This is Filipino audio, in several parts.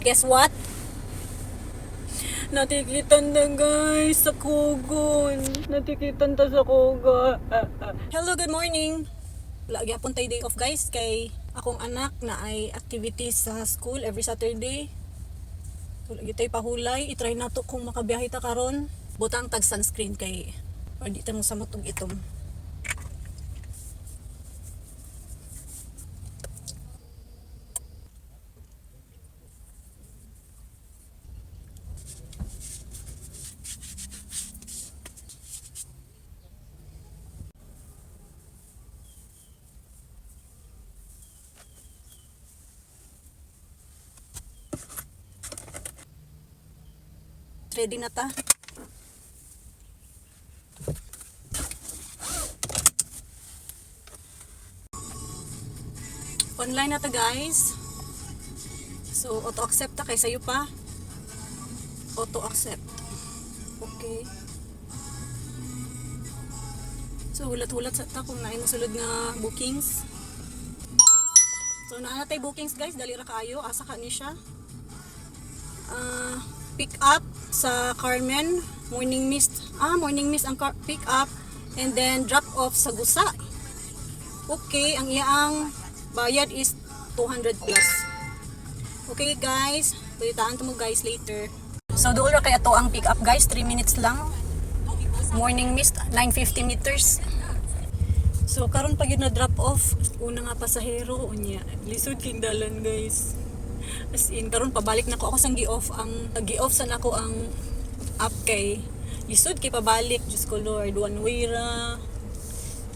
Guess what? Natikitan na guys sa Kugon. Natikitan ta sa Kugon. Hello, good morning. Lagi apon tayo day off guys kay akong anak na ay activities sa school every Saturday. So lagi tayo pahulay. I-try na to kung makabiyahe ta karon. Butang tag sunscreen kay pwede ta mo sa matog itom. Ready na ta. Online na ta guys. So auto accept ta kay sayo pa. Auto accept. Okay. So hulat-hulat sa ta kung naay mosulod nga bookings. So naa na tay bookings guys, dali ra kaayo, asa ka ni siya. Pick up sa Carmen, morning mist ang pick up, and then drop off sa Gusa. Okay, ang iyang bayad is 200 plus. Okay guys, palitaan to mo guys later. So doon ra kay ato ang pick up guys, 3 minutes lang. Morning mist 950 meters. So karon pag yun na drop off, una nga pasahero unya, lisod king dalan guys. As in, karon pabalik na ko ako sang gi-off sa nako ang app kay lisod kay pabalik. Diyos ko Lord, one way ra.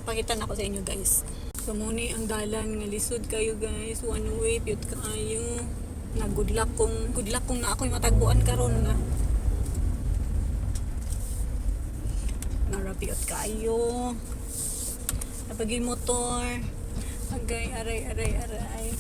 Pakita na ko sa inyo guys. So muni ang dalan nga lisod kayo guys, one way pud kayo. Na good luck kung na ako'y matagpuan karon nga. Narapiot kayo. Napagay motor. Agay, aray.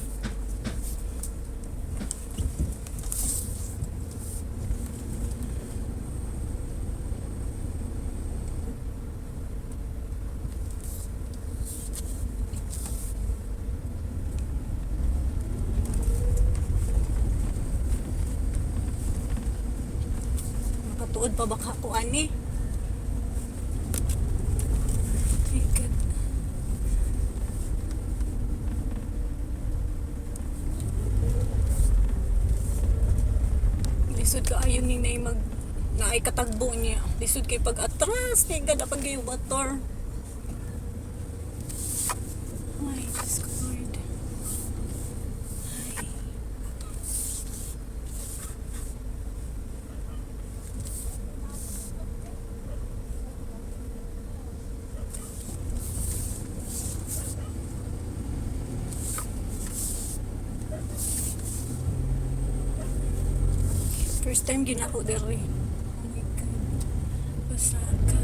Tuod pa baka ko ani. Lisod ka ayon ni nay mag naay katagbo niya. Lisod kay pag atras tigad pag gayo motor. Ay, Diyos ko Lord. Ay. First time ginako dere. Oh my God. Pasaka.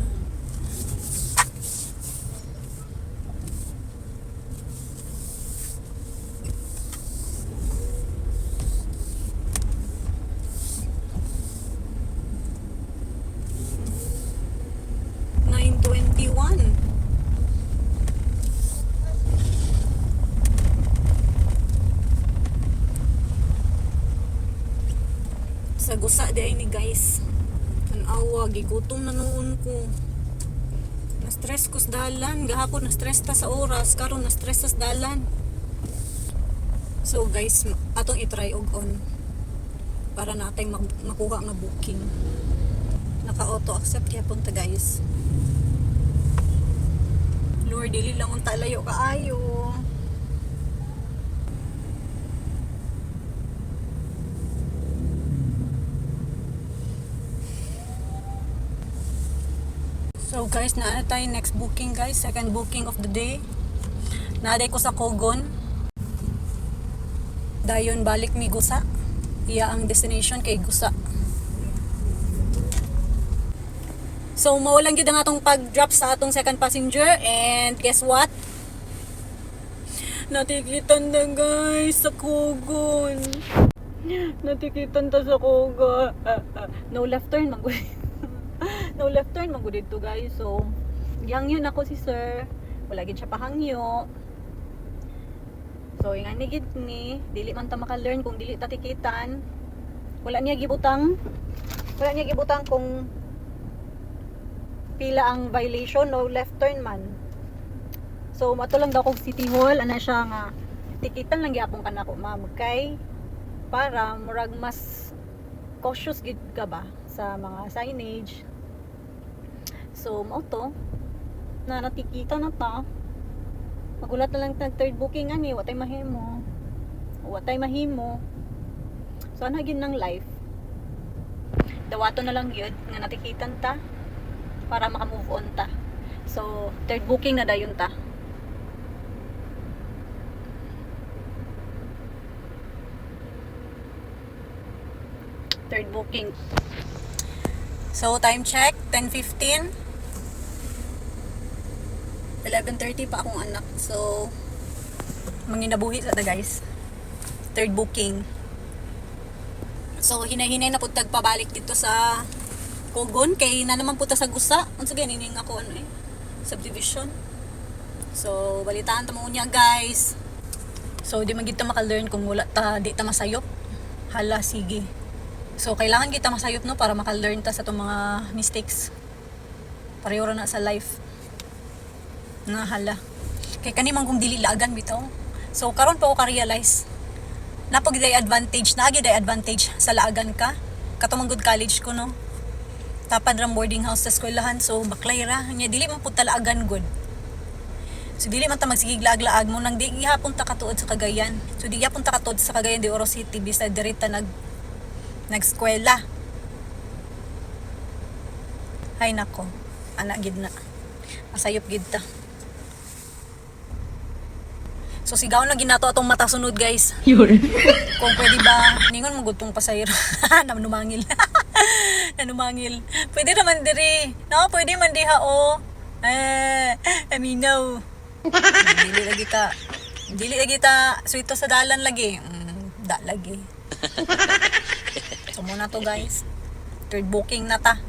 Sa Gusa di ay ni guys. Tanawa, gigutom na noon ko. Na-stress ko sa dalan. Gahapon na-stress ta sa oras. Karon na-stress ta sa dalan. So guys, atong i-try og on. Para natin makuha nga booking. Naka-auto accept kaya punta guys. Lord, dili lang unta layo kaayo. So guys, naa tayo next booking guys, second booking of the day. Naaday ko sa Kugon. Dayon balik mi Gusa. Iya ang destination kay Gusa. So mawalan gyud ang atong pag-drop sa atong second passenger, and guess what? Natikitan na guys sa Kugon. Natikitan ta sa Kugon. No left turn magway. No left turn magud dito guys. So hangyo na ko si sir, wala gid siya pahangyo. So, yung anigid ni, dili man ta maka-learn kung dili ta tikitan. Wala niya gibutang kung pila ang violation no left turn man. So mato lang daw kog City Hall ana siya nga tikitan lang gyapon kanako ma'am kay para murag mas cautious gid ka ba sa mga signage. So mao to na natikita na ta. Magulat na lang tag third booking ani watay mahimo. So ana gid nang life. Dawato na lang yun nga natikitan ta para maka-move on ta. So third booking na dayon ta. Third booking. So time check 10:15. 11:30 pa akong anak. So manginabuhi sa ta guys. Third booking. So hinay-hinay na pud tagpabalik dito sa Kogon kay na naman puta sa gusa. Unsa ganin ako subdivision. So balitaan ta mo niya guys. So di man gid ta maka-learn kung wala ta di ta masayop. Hala sige. So kailangan kita masayop no para maka-learn ta sa tong mga mistakes. Pareho ra na sa life. Nga hala. Kay kani man kung dili lagan bitaw. So karon pa ko ka-realize napagday advantage sa laagan ka. Katong good college ko no. Tapad ra boarding house sa eskwelahan so baklay ra nya dili man pud talaagan good. So dili man ta magsigig laag-laag mo nang di gihapon ta katuod sa Cagayan. So di gihapon ta katuod sa Cagayan de Oro City bisa direta nag-eskwela. Hay nako. Ana gid na. Masayop gid ta. So sigaw na ginato atong mata sunod guys. Kung pwede ba ningon mo gutong pasayro. Nanumangil. Nanumangil. Pwede naman diri. No, pwede man diha o. Aminaw. Dili lagi ta suito sa dalan lagi. Da lagi. So muna to guys. Third booking na ta.